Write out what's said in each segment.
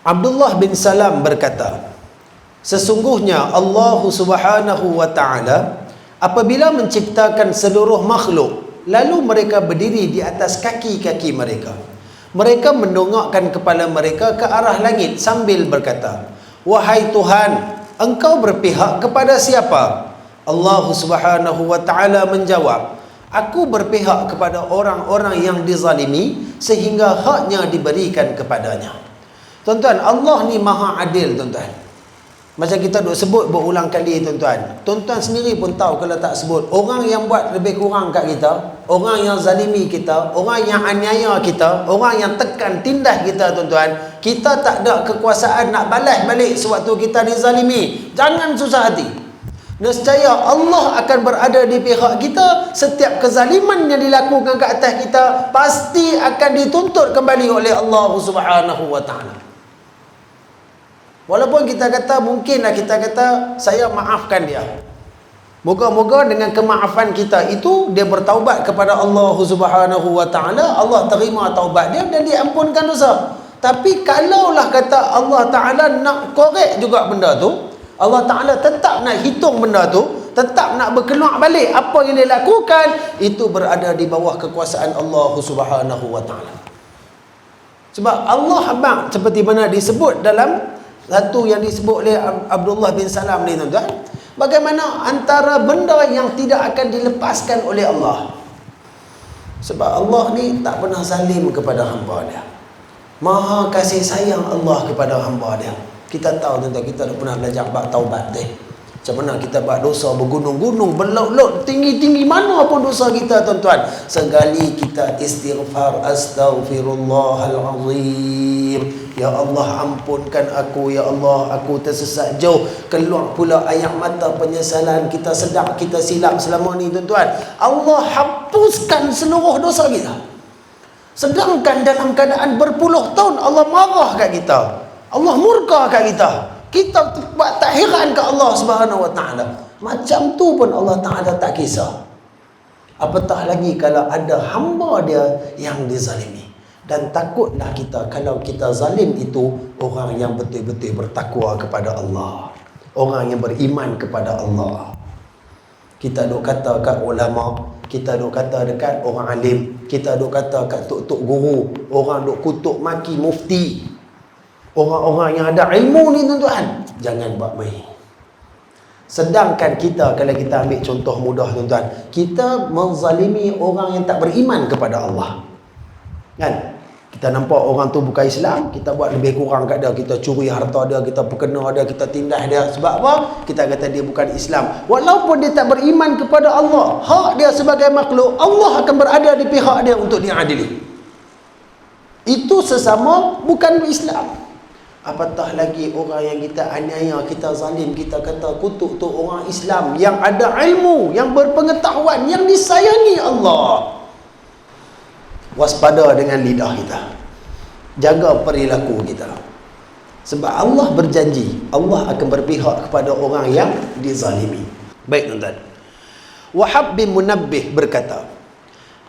Abdullah bin Salam berkata, sesungguhnya Allah Subhanahu wa ta'ala apabila menciptakan seluruh makhluk, lalu mereka berdiri di atas kaki-kaki mereka, mereka mendongakkan kepala mereka ke arah langit sambil berkata, wahai Tuhan, engkau berpihak kepada siapa? Allah Subhanahu wa ta'ala menjawab, aku berpihak kepada orang-orang yang dizalimi sehingga haknya diberikan kepadanya. Tuan-tuan, Allah ni maha adil, tuan-tuan. Macam kita duk sebut berulang kali, tuan-tuan. Tuan-tuan sendiri pun tahu kalau tak sebut. Orang yang buat lebih kurang kat kita, orang yang zalimi kita, orang yang aniaya kita, orang yang tekan, tindas kita, tuan-tuan, kita tak ada kekuasaan nak balas balik sewaktu kita dizalimi. Jangan susah hati. Nescaya Allah akan berada di pihak kita. Setiap kezaliman yang dilakukan ke atas kita pasti akan dituntut kembali oleh Allah Subhanahu wa ta'ala. Walaupun kita kata, mungkinlah kita kata, saya maafkan dia. Moga-moga dengan kemaafan kita itu, dia bertaubat kepada Allah Subhanahu wa ta'ala, Allah terima taubat dia dan diampunkan dosa. Tapi kalaulah kata Allah Ta'ala nak korek juga benda tu, Allah Ta'ala tetap nak hitung benda tu, tetap nak berkeluar balik apa yang dia lakukan, itu berada di bawah kekuasaan Allah Subhanahu wa ta'ala. Sebab Allah abang, seperti mana disebut dalam satu yang disebut oleh Abdullah bin Salam ni, tuan-tuan, bagaimana antara benda yang tidak akan dilepaskan oleh Allah. Sebab Allah ni tak pernah zalim kepada hamba dia. Maha kasih sayang Allah kepada hamba dia. Kita tahu, tuan-tuan, kita dah pernah belajar bab taubat deh. Macam mana kita buat dosa bergunung-gunung, berlaut-laut, tinggi-tinggi mana pun dosa kita, tuan-tuan. Sekali kita istighfar, astaghfirullahalazim, ya Allah ampunkan aku, ya Allah aku tersesat jauh, keluar pula air mata penyesalan, kita sedar kita silap selama ni, tuan-tuan. Allah hapuskan seluruh dosa kita. Sedangkan dalam keadaan berpuluh tahun Allah marah kat kita, Allah murka kat kita, kita buat tak heran ke Allah Subhanahu wa ta'ala. Macam tu pun Allah Ta'ala tak kisah. Apatah lagi kalau ada hamba dia yang dizalimi. Dan takutlah kita kalau kita zalim itu orang yang betul-betul bertakwa kepada Allah, orang yang beriman kepada Allah. Kita duk kata kat ulama, kita duk kata dekat orang alim, kita duk kata kat tok-tok guru, orang duk kutuk maki mufti, orang-orang yang ada ilmu ni, tuan-tuan, jangan buat main. Sedangkan kita, kalau kita ambil contoh mudah, tuan-tuan, kita menzalimi orang yang tak beriman kepada Allah, kan? Kita nampak orang tu bukan Islam, kita buat lebih kurang kat dia, kita curi harta dia, kita perkena dia, kita tindas dia. Sebab apa? Kita kata dia bukan Islam. Walaupun dia tak beriman kepada Allah, hak dia sebagai makhluk, Allah akan berada di pihak dia untuk diadili. Itu sesama bukan Islam. Apatah lagi orang yang kita aniaya, kita zalim, kita kata kutuk tu orang Islam yang ada ilmu, yang berpengetahuan, yang disayangi Allah. Waspada dengan lidah kita, jaga perilaku kita. Sebab Allah berjanji, Allah akan berpihak kepada orang yang dizalimi. Baik, tuan-tuan. Wahab bin Munabbih berkata,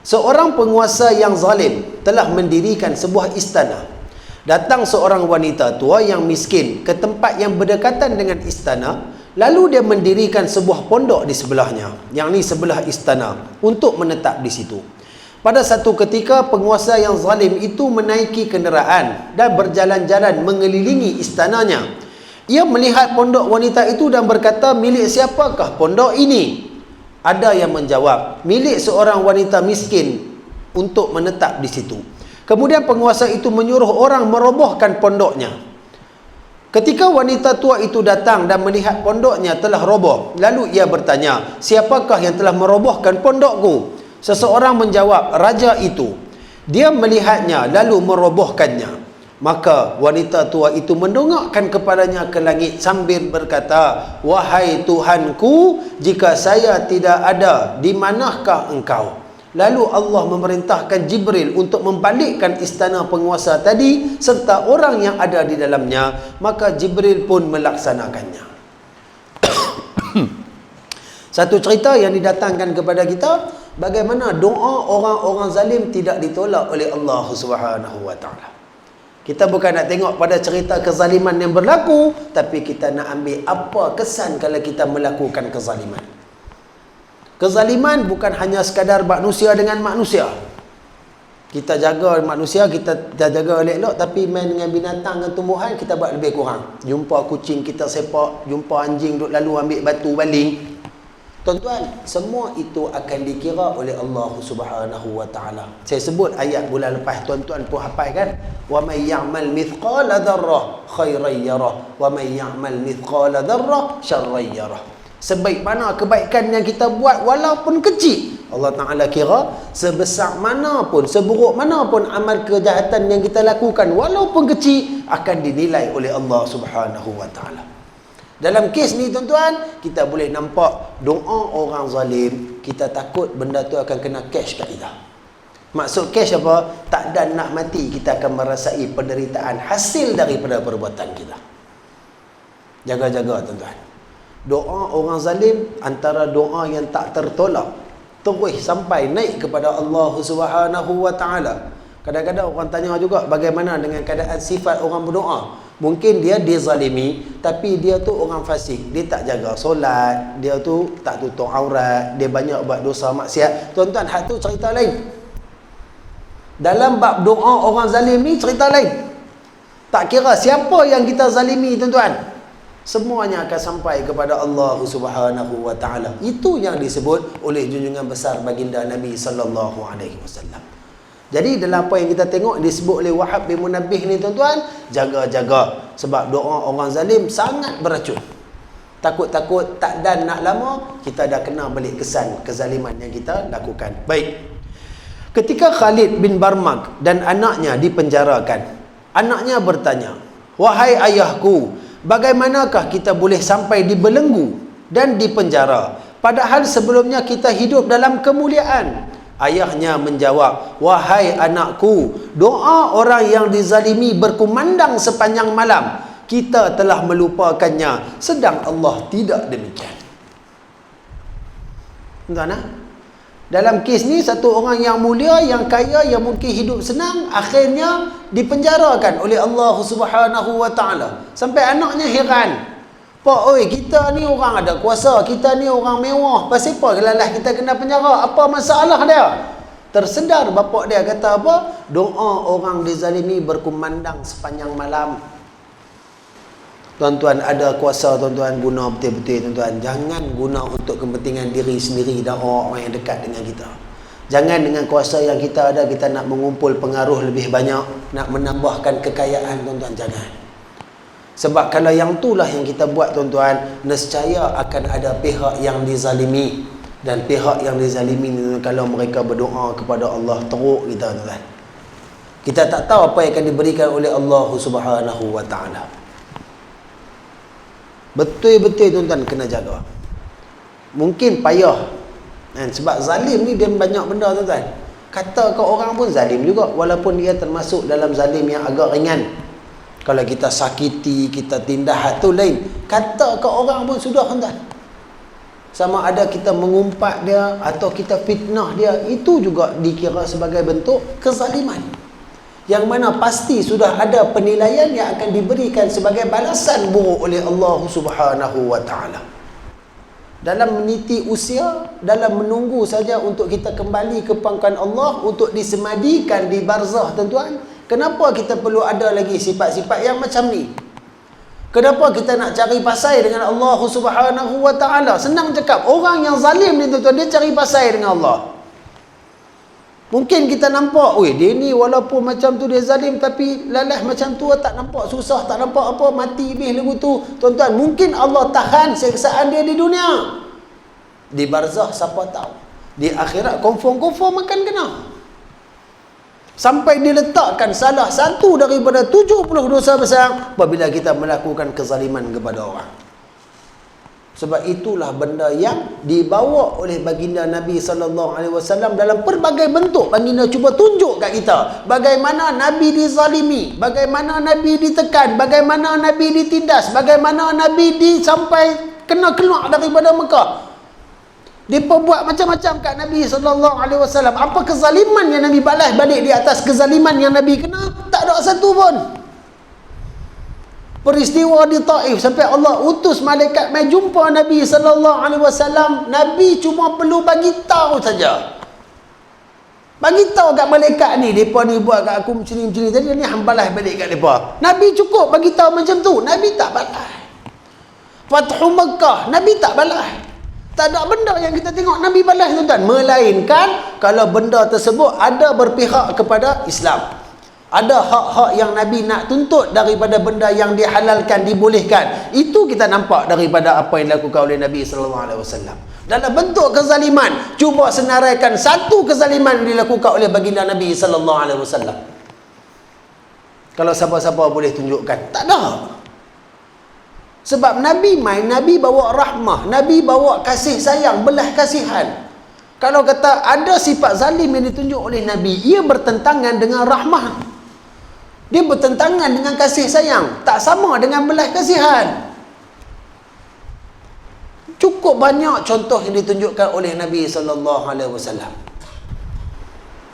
seorang penguasa yang zalim telah mendirikan sebuah istana. Datang seorang wanita tua yang miskin ke tempat yang berdekatan dengan istana, lalu dia mendirikan sebuah pondok di sebelahnya, yang ni sebelah istana, untuk menetap di situ. Pada satu ketika, penguasa yang zalim itu menaiki kenderaan dan berjalan-jalan mengelilingi istananya. Ia melihat pondok wanita itu dan berkata, milik siapakah pondok ini? Ada yang menjawab, milik seorang wanita miskin untuk menetap di situ. Kemudian penguasa itu menyuruh orang merobohkan pondoknya. Ketika wanita tua itu datang dan melihat pondoknya telah roboh, lalu ia bertanya, siapakah yang telah merobohkan pondokku? Seseorang menjawab, raja itu. Dia melihatnya lalu merobohkannya. Maka wanita tua itu mendongakkan kepalanya ke langit sambil berkata, wahai Tuhanku, jika saya tidak ada, di manakah engkau? Lalu Allah memerintahkan Jibril untuk membalikkan istana penguasa tadi serta orang yang ada di dalamnya. Maka Jibril pun melaksanakannya. Satu cerita yang didatangkan kepada kita, bagaimana doa orang-orang zalim tidak ditolak oleh Allah Subhanahu wa ta'ala. Kita bukan nak tengok pada cerita kezaliman yang berlaku, tapi kita nak ambil apa kesan kalau kita melakukan kezaliman. Kezaliman bukan hanya sekadar manusia dengan manusia. Kita jaga manusia, kita jaga elok-elok, tapi main dengan binatang dan tumbuhan kita buat lebih kurang. Jumpa kucing kita sepak, jumpa anjing duk lalu ambil batu baling. Tuan-tuan, semua itu akan dikira oleh Allah Subhanahu wa taala. Saya sebut ayat bulan lepas, tuan-tuan pun hafal kan? Wa may ya'mal mithqala dzarrah khairan yarah wa may ya'mal mithqala dzarrah syarran yarah. Sebaik mana kebaikan yang kita buat walaupun kecil, Allah Ta'ala kira sebesar mana pun, seburuk mana pun amal kejahatan yang kita lakukan walaupun kecil akan dinilai oleh Allah Subhanahu wa taala. Dalam kes ni tuan-tuan, kita boleh nampak doa orang zalim, kita takut benda tu akan kena cash kat kita. Maksud cash apa? Tak dan nak mati kita akan merasai penderitaan hasil daripada perbuatan kita. Jaga-jaga tuan-tuan. Doa orang zalim antara doa yang tak tertolak, terus sampai naik kepada Allah Subhanahu wa taala. Kadang-kadang orang tanya juga bagaimana dengan keadaan sifat orang berdoa. Mungkin dia dizalimi, tapi dia tu orang fasik, dia tak jaga solat, dia tu tak tutup aurat, dia banyak buat dosa maksiat. Tuan-tuan, hak tu cerita lain. Dalam bab doa orang zalim ni cerita lain. Tak kira siapa yang kita zalimi tuan-tuan, semuanya akan sampai kepada Allah Subhanahu wa taala. Itu yang disebut oleh junjungan besar baginda Nabi sallallahu alaihi wasallam. Jadi dalam apa yang kita tengok disebut oleh Wahab bin Munabbih ni tuan-tuan, jaga-jaga sebab doa orang zalim sangat beracun. Takut-takut tak dan nak lama kita dah kena balik kesan kezaliman yang kita lakukan. Baik. Ketika Khalid bin Barmak dan anaknya dipenjarakan, anaknya bertanya, "Wahai ayahku, bagaimanakah kita boleh sampai dibelenggu dan dipenjara padahal sebelumnya kita hidup dalam kemuliaan?" Ayahnya menjawab, "Wahai anakku, doa orang yang dizalimi berkumandang sepanjang malam. Kita telah melupakannya, sedang Allah tidak demikian." Tuan-tuan, dalam kes ni satu orang yang mulia, yang kaya, yang mungkin hidup senang, akhirnya dipenjarakan oleh Allah Subhanahu wa taala. Sampai anaknya heran. "Pak, oi, kita ni orang ada kuasa, kita ni orang mewah, pasal apa gelalah kita kena penjara? Apa masalah dia?" Tersedar bapak dia kata apa? Doa orang dizalimi berkumandang sepanjang malam. Tuan-tuan, ada kuasa tuan-tuan guna betul-betul tuan-tuan. Jangan guna untuk kepentingan diri sendiri dan orang yang dekat dengan kita. Jangan dengan kuasa yang kita ada kita nak mengumpul pengaruh lebih banyak, nak menambahkan kekayaan tuan-tuan. Jangan. Sebab kalau yang itulah yang kita buat tuan-tuan, nescaya akan ada pihak yang dizalimi. Dan pihak yang dizalimi ni kalau mereka berdoa kepada Allah, teruk kita tuan-tuan. Kita tak tahu apa yang akan diberikan oleh Allah Subhanahu wa taala. Betul-betul tuan-tuan kena jaga. Mungkin payah kan? Sebab zalim ni dia banyak benda tuan-tuan. Kata ke orang pun zalim juga, walaupun dia termasuk dalam zalim yang agak ringan. Kalau kita sakiti, kita tindas, tu lain. Kata ke orang pun sudah tuan-tuan. Sama ada kita mengumpat dia atau kita fitnah dia, itu juga dikira sebagai bentuk kezaliman. Yang mana pasti sudah ada penilaian yang akan diberikan sebagai balasan buruk oleh Allah Subhanahu wa taala. Dalam meniti usia, dalam menunggu saja untuk kita kembali ke pangkuan Allah, untuk disemadikan di barzah tuan-tuan, kenapa kita perlu ada lagi sifat-sifat yang macam ni? Kenapa kita nak cari pasai dengan Allah Subhanahu wa taala? Senang cakap, orang yang zalim ni tuan-tuan, dia cari pasai dengan Allah. Mungkin kita nampak, oi, dia ni walaupun macam tu dia zalim, tapi lalas macam tu tak nampak susah, tak nampak apa, mati lebih lagu tu. Tuan-tuan, mungkin Allah tahan seksaan dia di dunia. Di barzah siapa tahu. Di akhirat confirm akan kena. Sampai diletakkan salah satu daripada 70 dosa besar apabila kita melakukan kezaliman kepada orang. Sebab itulah benda yang dibawa oleh baginda Nabi SAW dalam pelbagai bentuk. Baginda cuba tunjuk kat kita bagaimana Nabi dizalimi, bagaimana Nabi ditekan, bagaimana Nabi ditindas, bagaimana Nabi sampai kena keluar daripada Mekah. Dia buat macam-macam kat Nabi SAW. Apa kezaliman yang Nabi balas balik di atas kezaliman yang Nabi kena? Tak ada satu pun. Peristiwa di Taif sampai Allah utus malaikat mai jumpa Nabi sallallahu alaihi wasallam. Nabi cuma perlu bagi tahu saja. Bagi tahu kat malaikat ni, depa ni buat kat aku macam ni tadi, ni hang balas balik kat depa. Nabi cukup bagi tahu macam tu, Nabi tak balas. Fathu Makkah, Nabi tak balas. Tak ada benda yang kita tengok Nabi balas, tuan-tuan. Melainkan kalau benda tersebut ada berpihak kepada Islam. Ada hak-hak yang Nabi nak tuntut daripada benda yang dihalalkan, dibolehkan. Itu kita nampak daripada apa yang dilakukan oleh Nabi SAW. Dalam bentuk kezaliman, cuba senaraikan satu kezaliman yang dilakukan oleh baginda Nabi SAW. Kalau siapa-siapa boleh tunjukkan, tak ada. Sebab Nabi Nabi bawa rahmah, Nabi bawa kasih sayang, belah kasihan. Kalau kata ada sifat zalim yang ditunjuk oleh Nabi, ia bertentangan dengan rahmah. Dia bertentangan dengan kasih sayang, tak sama dengan belas kasihan. Cukup banyak contoh yang ditunjukkan oleh Nabi SAW.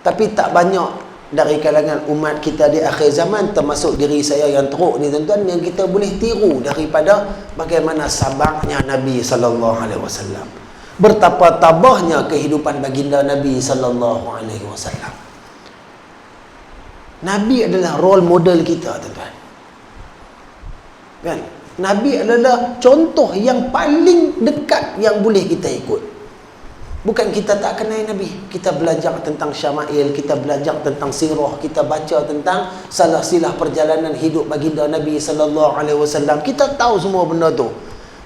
Tapi tak banyak dari kalangan umat kita di akhir zaman, termasuk diri saya yang teruk ni tuan-tuan, yang kita boleh tiru daripada bagaimana sabarnya Nabi SAW. Betapa tabahnya kehidupan baginda Nabi SAW. Nabi adalah role model kita, tuan-tuan. Kan? Nabi adalah contoh yang paling dekat yang boleh kita ikut. Bukan kita tak kenal Nabi, kita belajar tentang syama'il, kita belajar tentang sirah, kita baca tentang salah-silah perjalanan hidup baginda Nabi SAW. Kita tahu semua benda tu.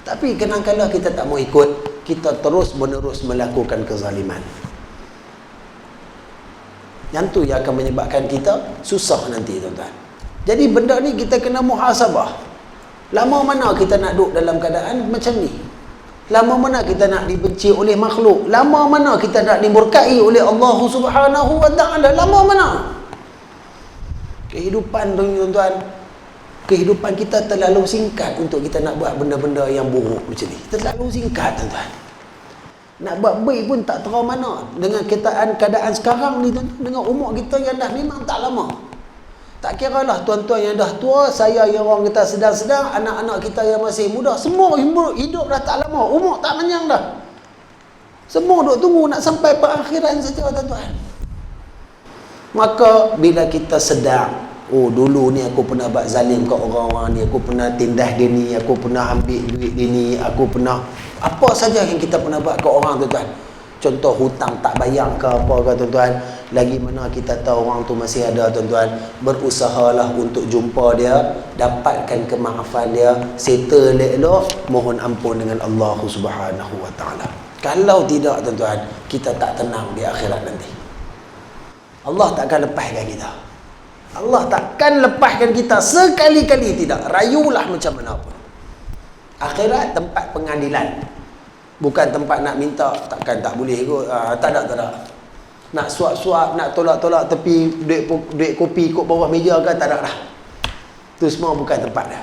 Tapi kadang-kadang kita tak mau ikut, kita terus menerus melakukan kezaliman. Yang tu yang akan menyebabkan kita susah nanti, tuan-tuan. Jadi benda ni kita kena muhasabah. Lama mana kita nak duduk dalam keadaan macam ni? Lama mana kita nak dibenci oleh makhluk? Lama mana kita nak dimurkai oleh Allah Subhanahu wa ta'ala? Lama mana? Kehidupan, tuan-tuan, kehidupan kita terlalu singkat untuk kita nak buat benda-benda yang buruk macam ni. Terlalu singkat, tuan-tuan. Nak buat baik pun tak tahu mana. Dengan keadaan sekarang ni, dengan umur kita yang dah memang tak lama. Tak kira lah tuan-tuan yang dah tua, saya yang orang kata sedang-sedang, anak-anak kita yang masih muda, semua hidup dah tak lama, umur tak panjang dah. Semua duk tunggu nak sampai perakhiran saja, tuan-tuan. Maka bila kita sedar, oh dulu ni aku pernah buat zalim kat orang-orang ni, aku pernah tindas dia ni, aku pernah ambil duit dia ni, aku pernah apa saja yang kita pernah buat kat orang, tuan-tuan. Contoh hutang tak bayar ke apa ke, tuan-tuan. Lagi mana kita tahu orang tu masih ada, tuan-tuan. Berusahalah untuk jumpa dia, dapatkan kemaafan dia, settle elok, mohon ampun dengan Allah Subhanahu wa ta'ala. Kalau tidak, tuan-tuan, kita tak tenang di akhirat nanti. Allah takkan lepaskan kita. Allah takkan lepaskan kita sekali-kali tidak. Rayulah macam mana pun. Akhirat tempat pengadilan, bukan tempat nak minta. Takkan tak boleh kot. Tak ada. Nak suap-suap, nak tolak-tolak tepi duit kopi kot bawah meja kan, tak ada dah. Itu semua bukan tempat dah.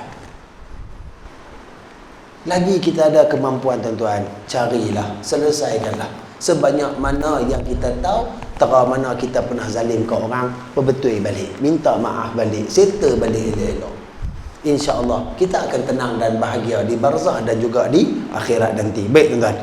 Lagi kita ada kemampuan, tuan-tuan, carilah, selesaikanlah. Sebanyak mana yang kita tahu, tera mana kita pernah zalim ke orang, perbetul balik, minta maaf balik, settle balik elok. InsyaAllah kita akan tenang dan bahagia di barzah dan juga di akhirat nanti. Baik, tuan-tuan.